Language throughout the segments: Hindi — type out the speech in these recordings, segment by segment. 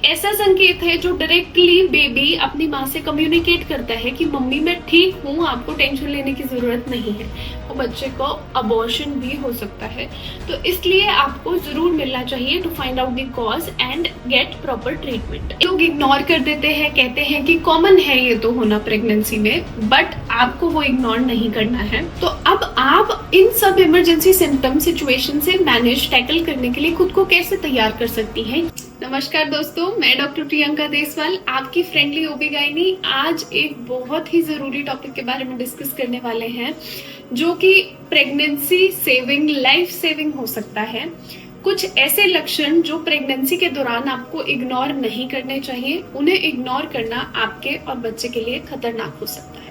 ऐसा संकेत है जो डायरेक्टली बेबी अपनी माँ से कम्युनिकेट करता है कि मम्मी मैं ठीक हूँ, आपको टेंशन लेने की जरूरत नहीं है। तो बच्चे को अबॉर्शन भी हो सकता है, तो इसलिए आपको जरूर मिलना चाहिए to find out the cause and get proper treatment. लोग इग्नोर कर देते हैं, कहते हैं कि कॉमन है ये तो होना प्रेगनेंसी में, बट आपको वो इग्नोर नहीं करना है। तो अब आप इन सब इमरजेंसी सिम्टम सिचुएशन से मैनेज टैकल करने के लिए खुद को कैसे तैयार कर सकती हैं। नमस्कार दोस्तों, मैं डॉक्टर प्रियंका देसवाल, आपकी फ्रेंडली ओबीगाइनी। आज एक बहुत ही जरूरी टॉपिक के बारे में डिस्कस करने वाले हैं जो कि प्रेगनेंसी सेविंग, लाइफ सेविंग हो सकता है। कुछ ऐसे लक्षण जो प्रेगनेंसी के दौरान आपको इग्नोर नहीं करने चाहिए, उन्हें इग्नोर करना आपके और बच्चे के लिए खतरनाक हो सकता है।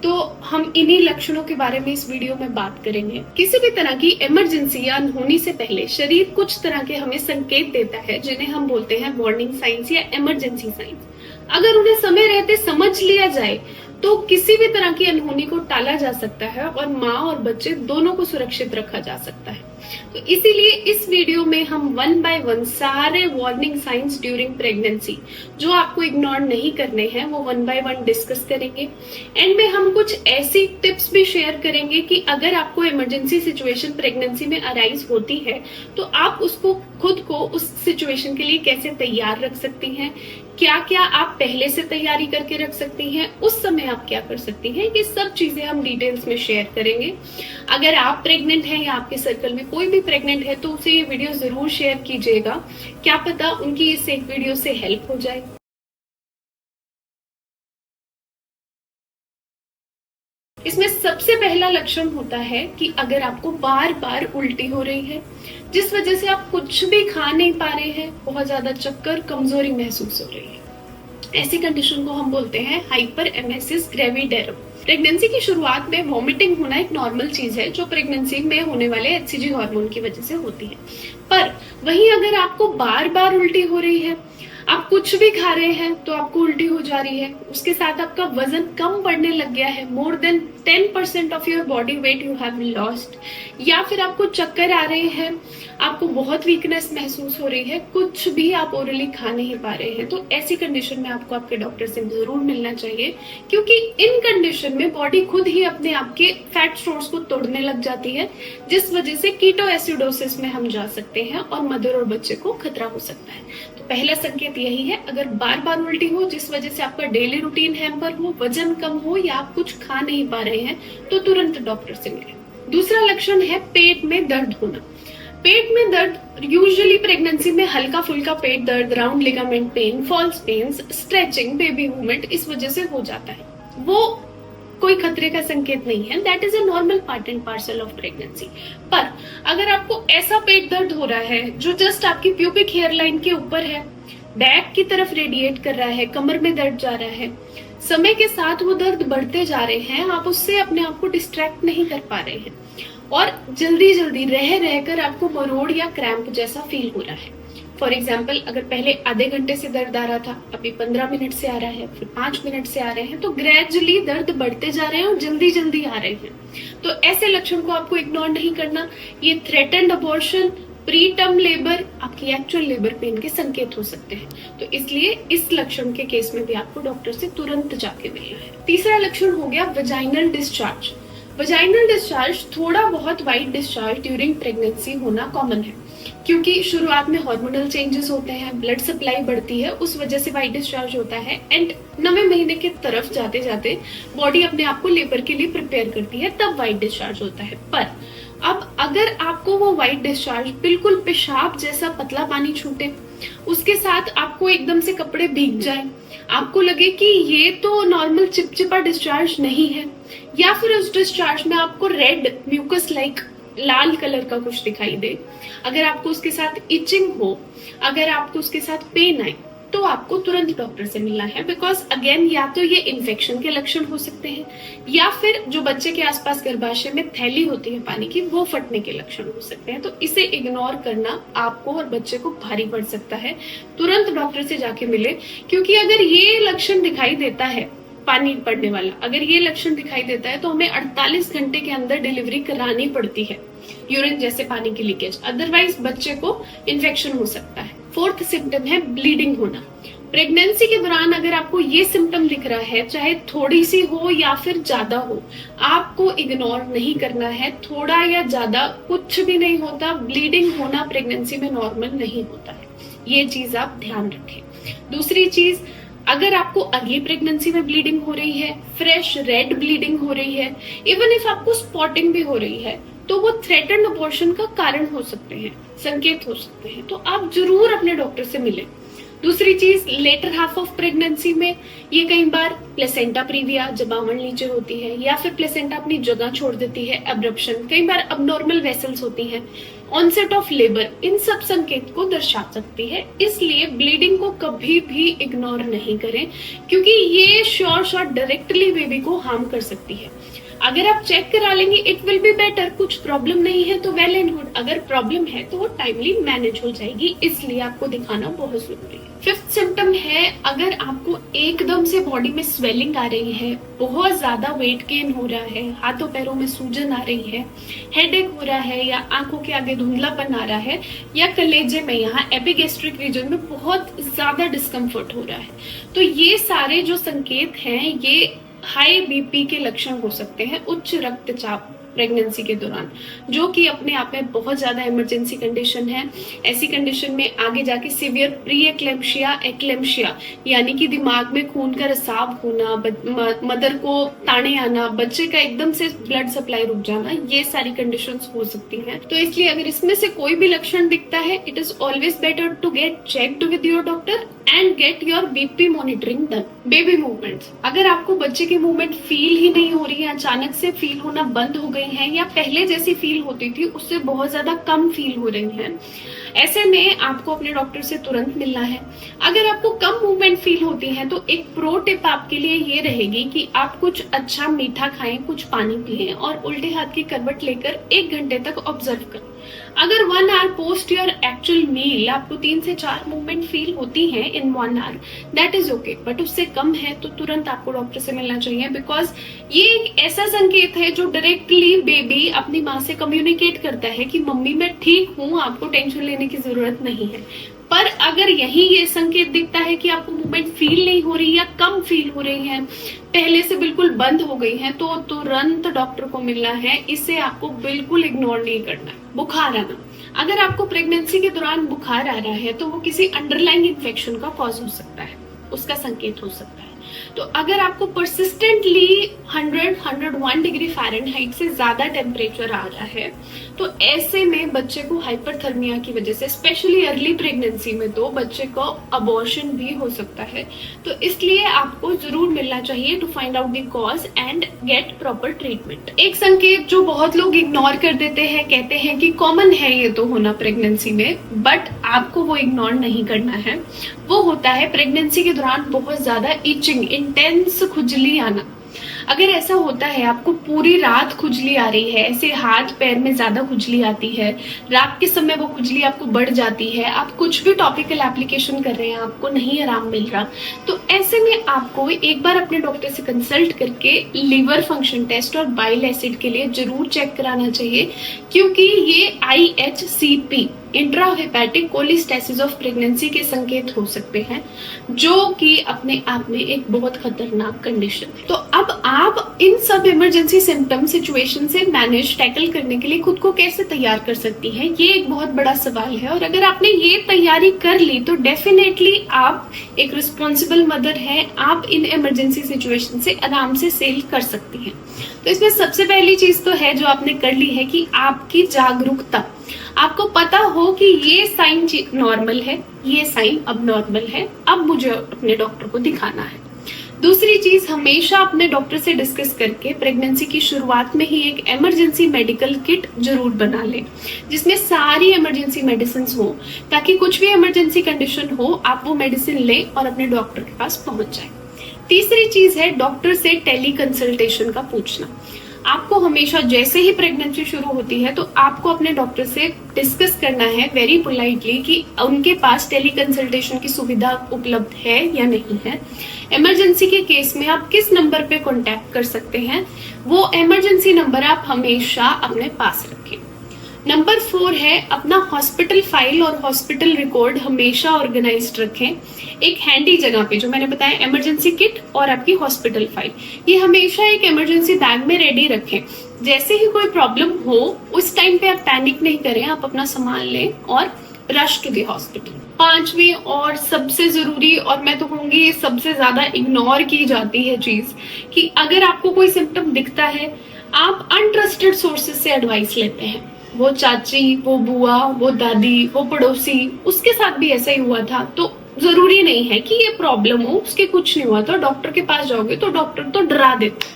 तो हम इन्हीं लक्षणों के बारे में इस वीडियो में बात करेंगे। किसी भी तरह की इमरजेंसी या अनहोनी से पहले शरीर कुछ तरह के हमें संकेत देता है जिन्हें हम बोलते हैं वार्निंग साइंस या इमरजेंसी साइंस। अगर उन्हें समय रहते समझ लिया जाए तो किसी भी तरह की अनहोनी को टाला जा सकता है और माँ और बच्चे दोनों को सुरक्षित रखा जा सकता है। तो इसीलिए इस वीडियो में हम 1 बाय 1 सारे वार्निंग साइंस ड्यूरिंग प्रेगनेंसी जो आपको इग्नोर नहीं करने हैं वो 1 बाय 1 डिस्कस करेंगे। एंड में हम कुछ ऐसी टिप्स भी शेयर करेंगे कि अगर आपको इमरजेंसी सिचुएशन प्रेगनेंसी में अराइज होती है तो आप उसको खुद को उस सिचुएशन के लिए कैसे तैयार रख सकती हैं, क्या क्या आप पहले से तैयारी करके रख सकती हैं, उस समय आप क्या कर सकती हैं, ये सब चीजें हम डिटेल्स में शेयर करेंगे। अगर आप प्रेग्नेंट हैं या आपके सर्कल में कोई भी प्रेग्नेंट है तो उसे ये वीडियो जरूर शेयर कीजिएगा, क्या पता उनकी इस एक वीडियो से हेल्प हो जाए। इसमें सबसे पहला लक्षण होता है कि अगर आपको बार बार उल्टी हो रही है जिस वजह से आप कुछ भी खा नहीं पा रहे हैं, बहुत ज्यादा चक्कर, कमजोरी महसूस हो रही है, ऐसी कंडीशन को हम बोलते हैं हाइपर एमेसिस ग्रेविडेरम। प्रेगनेंसी की शुरुआत में वॉमिटिंग होना एक नॉर्मल चीज है जो प्रेगनेंसी में होने वाले एचसीजी हार्मोन की वजह से होती है। पर वहीं अगर आपको बार बार उल्टी हो रही है, आप कुछ भी खा रहे हैं तो आपको उल्टी हो जा रही है, उसके साथ आपका वजन कम बढ़ने लग गया है, more than 10% of your body weight you have lost, या फिर आपको चक्कर आ रहे हैं, आपको बहुत वीकनेस महसूस हो रही है, कुछ भी आप ओरली खा नहीं पा रहे हैं, तो ऐसी कंडीशन में आपको आपके डॉक्टर से जरूर मिलना चाहिए। क्योंकि इन कंडीशन में बॉडी खुद ही अपने आपके फैट स्टोर्स को तोड़ने लग जाती है, जिस वजह से कीटो एसिडोसिस में हम जा सकते हैं और मदर और बच्चे को खतरा हो सकता है। तो पहला संकेत यही है, अगर बार बार उल्टी हो जिस वजह से आपका डेली रूटीन हैम्पर हो, वजन कम हो या आप कुछ खा नहीं पा रहे हैं तो तुरंत डॉक्टर से मिलें। दूसरा लक्षण है पेट में दर्द होना। पेट में दर्द यूजुअली प्रेगनेंसी में हल्का फुल्का पेट दर्द, round ligament pain, false pains, stretching, baby movement इस वजह से हो जाता है। वो कोई खतरे का संकेत नहीं है, that is a normal part and parcel of pregnancy. पर अगर आपको ऐसा पेट दर्द हो रहा है जो जस्ट आपकी प्यूबिक हेयर लाइन के ऊपर है, बैक की तरफ रेडिएट कर रहा है, कमर में दर्द जा रहा है, समय के साथ वो दर्द बढ़ते जा रहे हैं, आप उससे अपने आप को डिस्ट्रैक्ट नहीं कर पा रहे हैं और जल्दी जल्दी रहकर आपको मरोड़ या क्रैम्प जैसा फील हो रहा है। फॉर एग्जाम्पल, अगर पहले आधे घंटे से दर्द आ रहा था, अभी 15 मिनट से आ रहा है, फिर 5 मिनट से आ रहे हैं, तो ग्रेजुअली दर्द बढ़ते जा रहे हैं और जल्दी जल्दी आ रहे हैं, तो ऐसे लक्षण को आपको इग्नोर नहीं करना। ये threatened abortion, pre term labour, आपकी एक्चुअल लेबर पेन के संकेत हो सकते हैं। तो इसलिए इस लक्षण के केस में भी आपको डॉक्टर से तुरंत जाके मिलना है। तीसरा लक्षण हो गया वजाइनल डिस्चार्ज। वजाइनल डिस्चार्ज, थोड़ा बहुत वाइट डिस्चार्ज ड्यूरिंग प्रेगनेंसी होना कॉमन है, क्योंकि शुरुआत में हार्मोनल चेंजेस होते हैं, ब्लड सप्लाई बढ़ती है, उस वजह से वाइट डिस्चार्ज होता है। एंड 9वें महीने की तरफ जाते जाते बॉडी अपने आप को लेबर के लिए प्रिपेयर करती है, तब वाइट डिस्चार्ज होता है। पर अब अगर आपको वो व्हाइट डिस्चार्ज बिल्कुल पेशाब जैसा पतला पानी छूटे, उसके साथ आपको एकदम से कपड़े भीग जाए, आपको लगे कि ये तो नॉर्मल चिपचिपा डिस्चार्ज नहीं है, या फिर उस डिस्चार्ज में आपको रेड म्यूकस लाइक लाल कलर का कुछ दिखाई दे, अगर आपको उसके साथ इचिंग हो, अगर आपको उसके साथ पेन आए, तो आपको तुरंत डॉक्टर से मिलना है। बिकॉज अगेन, या तो ये इन्फेक्शन के लक्षण हो सकते हैं या फिर जो बच्चे के आसपास गर्भाशय में थैली होती है पानी की, वो फटने के लक्षण हो सकते हैं। तो इसे इग्नोर करना आपको और बच्चे को भारी पड़ सकता है, तुरंत डॉक्टर से जाके मिले। क्योंकि अगर ये लक्षण दिखाई देता है, पानी पड़ने वाला अगर ये लक्षण दिखाई देता है, तो हमें 48 घंटे के अंदर डिलीवरी करानी पड़ती है, यूरिन जैसे पानी की लीकेज, अदरवाइज बच्चे को इन्फेक्शन हो सकता है। फोर्थ सिम्टम है ब्लीडिंग होना। प्रेगनेंसी के दौरान अगर आपको ये सिम्टम दिख रहा है, चाहे थोड़ी सी हो या फिर ज्यादा हो, आपको इग्नोर नहीं करना है। थोड़ा या ज्यादा कुछ भी नहीं होता, ब्लीडिंग होना प्रेगनेंसी में नॉर्मल नहीं होता है, ये चीज आप ध्यान रखें। दूसरी चीज, अगर आपको अर्ली प्रेगनेंसी में ब्लीडिंग हो रही है, फ्रेश रेड ब्लीडिंग हो रही है, इवन इफ आपको स्पॉटिंग भी हो रही है, तो वो थ्रेटन्ड अबॉर्शन का कारण हो सकते हैं, संकेत हो सकते हैं। तो आप जरूर अपने डॉक्टर से मिलें। दूसरी चीज, लेटर हाफ ऑफ प्रेगनेंसी में ये कई बार प्लेसेंटा प्रीविया जबावड़ नीचे होती है, या फिर प्लेसेंटा अपनी जगह छोड़ देती है, एब्रप्शन, कई बार अबनॉर्मल वेसल्स होती हैं, ऑनसेट ऑफ लेबर, इन सब संकेत को दर्शा सकती है। इसलिए ब्लीडिंग को कभी भी इग्नोर नहीं करें, क्योंकि ये श्योर शॉट डायरेक्टली बेबी को हार्म कर सकती है। अगर आप चेक करा लेंगे इट विल बी बेटर, कुछ प्रॉब्लम नहीं है तो वेल एंड गुड, अगर प्रॉब्लम है तो वो टाइमली मैनेज हो जाएगी, इसलिए आपको दिखाना बहुत जरूरी है। फिफ्थ सिम्टम है, अगर आपको एकदम से बॉडी में स्वेलिंग आ रही है, बहुत ज्यादा वेट गेन हो रहा है, हाथों पैरों में सूजन आ रही है, हेडेक हो रहा है, या आंखों के आगे धुंधलापन आ रहा है, या कलेजे में यहाँ एपिगैस्ट्रिक रीजन में बहुत ज्यादा डिस्कम्फर्ट हो रहा है, तो ये सारे जो संकेत हैं ये हाई बीपी के लक्षण हो सकते हैं, उच्च रक्तचाप प्रेगनेंसी के दौरान, जो कि अपने आप में बहुत ज्यादा इमरजेंसी कंडीशन है। ऐसी कंडीशन में आगे जाके सीवियर प्री एक्लेम्शिया, एक्लेम्शिया यानी कि दिमाग में खून का रिसाव होना, मदर को ताने आना, बच्चे का एकदम से ब्लड सप्लाई रुक जाना, ये सारी कंडीशंस हो सकती हैं। तो इसलिए अगर इसमें से कोई भी लक्षण दिखता है, it is always better to get checked with your doctor and get your BP monitoring done. Baby movements, अगर आपको बच्चे की मूवमेंट फील ही नहीं हो रही है, अचानक से फील होना बंद हो गई है, या पहले जैसी फील होती थी उससे बहुत ज्यादा कम फील हो रही है, ऐसे में आपको अपने डॉक्टर से तुरंत मिलना है। अगर आपको कम मूवमेंट फील होती है तो एक प्रो टिप आपके लिए ये रहेगी कि आप कुछ अच्छा मीठा खाएं, कुछ पानी पिएं और उल्टे हाथ की करवट लेकर 1 घंटे तक ऑब्जर्व करें। अगर 1 hour post your actual meal आपको 3 से 4 मूवमेंट फील होती है in 1 hour, that is okay, but उससे कम है तो तुरंत आपको डॉक्टर से मिलना चाहिए, बिकॉज ये एक ऐसा संकेत है जो डायरेक्टली बेबी अपनी माँ से कम्युनिकेट करता है कि मम्मी मैं ठीक हूँ, आपको टेंशन लेने की जरूरत नहीं है। पर अगर यही ये संकेत दिखता है कि आपको मूवमेंट फील नहीं हो रही या कम फील हो रही है, पहले से बिल्कुल बंद हो गई है, तो तुरंत डॉक्टर को मिलना है, इसे आपको बिल्कुल इग्नोर नहीं करना है। बुखार आना, अगर आपको प्रेगनेंसी के दौरान बुखार आ रहा है तो वो किसी अंडरलाइंग इन्फेक्शन का कॉज हो सकता है, उसका संकेत हो सकता है। तो अगर आपको परसिस्टेंटली 100-101 डिग्री फ़ारेनहाइट से ज्यादा टेम्परेचर आ रहा है, तो ऐसे में बच्चे को हाइपरथर्मिया की वजह से, स्पेशली अर्ली प्रेगनेंसी में तो बच्चे को अबॉर्शन भी हो सकता है, तो इसलिए आपको जरूर मिलना चाहिए to find out the cause and get proper treatment. एक संकेत जो बहुत लोग इग्नोर कर देते हैं, कहते हैं कि कॉमन है ये तो होना प्रेगनेंसी में, बट आपको वो इग्नोर नहीं करना है। वो होता है प्रेगनेंसी के दौरान बहुत ज्यादा इचिंग, इंटेंस खुजली आना। अगर ऐसा होता है, आपको पूरी रात खुजली आ रही है, ऐसे हाथ पैर में ज्यादा खुजली आती है, रात के समय वो खुजली आपको बढ़ जाती है, आप कुछ भी टॉपिकल एप्लीकेशन कर रहे हैं, आपको नहीं आराम मिल रहा, तो ऐसे में आपको एक बार अपने डॉक्टर से कंसल्ट करके लीवर फंक्शन टेस्ट और बाइल एसिड के लिए जरूर चेक कराना चाहिए, क्योंकि ये IHCP इंट्राहेपेटिक कोलिस्टेसिस ऑफ प्रेगनेंसी के संकेत हो सकते हैं, जो कि अपने आप में एक बहुत खतरनाक कंडीशन है। तो अब आप इन सब इमरजेंसी सिम्टम सिचुएशन से मैनेज टैकल करने के लिए खुद को कैसे तैयार कर सकती हैं, ये एक बहुत बड़ा सवाल है। और अगर आपने ये तैयारी कर ली तो डेफिनेटली आप एक रिस्पॉन्सिबल मदर हैं, आप इन इमरजेंसी सिचुएशन से आराम से सेल कर सकती हैं। तो इसमें सबसे पहली चीज तो है जो आपने कर ली है कि आपकी जागरूकता, आपको पता हो कि ये साइन नॉर्मल है, ये साइन अब नॉर्मल है, अब मुझे अपने डॉक्टर को दिखाना है। दूसरी चीज, हमेशा अपने डॉक्टर से डिस्कस करके प्रेगनेंसी की शुरुआत में ही एक इमरजेंसी मेडिकल किट जरूर बना लें, जिसमें सारी इमरजेंसी मेडिसिन हो, ताकि कुछ भी इमरजेंसी कंडीशन हो आप वो मेडिसिन लें और अपने डॉक्टर के पास पहुंच जाए। तीसरी चीज है डॉक्टर से टेली कंसल्टेशन का पूछना। आपको हमेशा जैसे ही प्रेगनेंसी शुरू होती है तो आपको अपने डॉक्टर से डिस्कस करना है वेरी पोलाइटली कि उनके पास टेली कंसल्टेशन की सुविधा उपलब्ध है या नहीं है। इमरजेंसी के केस में आप किस नंबर पे कांटेक्ट कर सकते हैं, वो इमरजेंसी नंबर आप हमेशा अपने पास रखें। नंबर 4 है अपना हॉस्पिटल फाइल और हॉस्पिटल रिकॉर्ड हमेशा ऑर्गेनाइज्ड रखें। एक हैंडी जगह पे, जो मैंने बताया, इमरजेंसी किट और आपकी हॉस्पिटल फाइल, ये हमेशा एक इमरजेंसी बैग में रेडी रखें। जैसे ही कोई प्रॉब्लम हो उस टाइम पे आप पैनिक नहीं करें, आप अपना सामान लें और रश टू द हॉस्पिटल। 5वीं और सबसे जरूरी, और मैं तो कहूंगी ये सबसे ज्यादा इग्नोर की जाती है चीज, कि अगर आपको कोई सिम्टम दिखता है, आप अनट्रस्टेड सोर्सेज से एडवाइस लेते हैं। वो चाची, वो बुआ, वो दादी, वो पड़ोसी, उसके साथ भी ऐसा ही हुआ था, तो जरूरी नहीं है कि ये प्रॉब्लम हो, उसके कुछ नहीं हुआ तो डॉक्टर के पास जाओगे तो डॉक्टर तो डरा देते।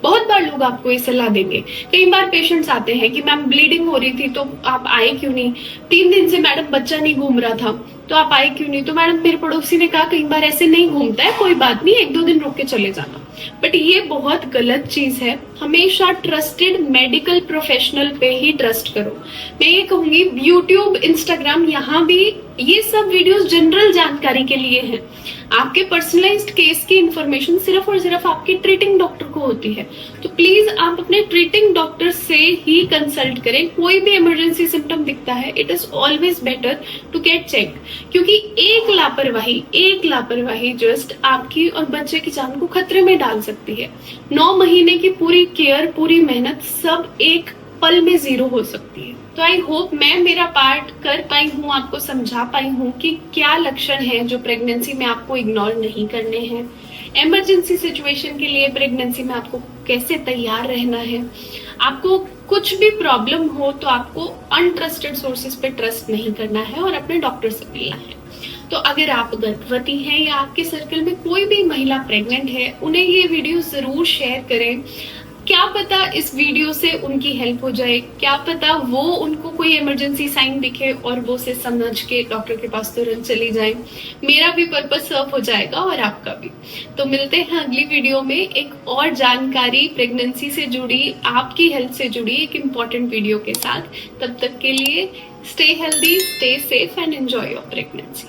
बहुत बार लोग आपको ये सलाह देंगे। कई बार पेशेंट्स आते हैं कि मैम ब्लीडिंग हो रही थी तो आप आए क्यों नहीं, 3 दिन से मैडम बच्चा नहीं घूम रहा था तो आप आए क्यों नहीं। तो मैडम मेरे पड़ोसी ने कहा कई बार ऐसे नहीं घूमता है, कोई बात नहीं, 1-2 दिन रुक के चले जाना। बट ये बहुत गलत चीज है। हमेशा ट्रस्टेड मेडिकल प्रोफेशनल पे ही ट्रस्ट करो। मैं ये कहूंगी यूट्यूब, इंस्टाग्राम, यहाँ भी ये सब वीडियोस जनरल जानकारी के लिए हैं। आपके पर्सनलाइज्ड केस की इंफॉर्मेशन सिर्फ और सिर्फ आपके ट्रीटिंग डॉक्टर को होती है। तो प्लीज आप अपने ट्रीटिंग डॉक्टर से ही कंसल्ट करें। कोई भी इमरजेंसी सिम्टम दिखता है, it is always better to get check, क्योंकि एक लापरवाही जस्ट आपकी और बच्चे की जान को खतरे में डाल सकती है। 9 महीने की पूरी केयर, पूरी मेहनत सब एक पल में जीरो हो सकती है। तो आई होप मैं मेरा पार्ट कर पाई हूँ, आपको समझा पाई हूँ कि क्या लक्षण हैं जो प्रेगनेंसी में आपको इग्नोर नहीं करने हैं, इमरजेंसी सिचुएशन के लिए प्रेगनेंसी में आपको कैसे तैयार रहना है। आपको कुछ भी प्रॉब्लम हो तो आपको अनट्रस्टेड सोर्सेज पे ट्रस्ट नहीं करना है और अपने डॉक्टर से मिलना है। तो अगर आप गर्भवती हैं या आपके सर्कल में कोई भी महिला प्रेग्नेंट है, उन्हें ये वीडियो जरूर शेयर करें। क्या पता इस वीडियो से उनकी हेल्प हो जाए, क्या पता वो उनको कोई इमरजेंसी साइन दिखे और वो से समझ के डॉक्टर के पास तुरंत चली जाए। मेरा भी पर्पस सर्व हो जाएगा और आपका भी। तो मिलते हैं अगली वीडियो में एक और जानकारी प्रेगनेंसी से जुड़ी, आपकी हेल्थ से जुड़ी एक इम्पॉर्टेंट वीडियो के साथ। तब तक के लिए stay healthy, stay safe and enjoy your pregnancy.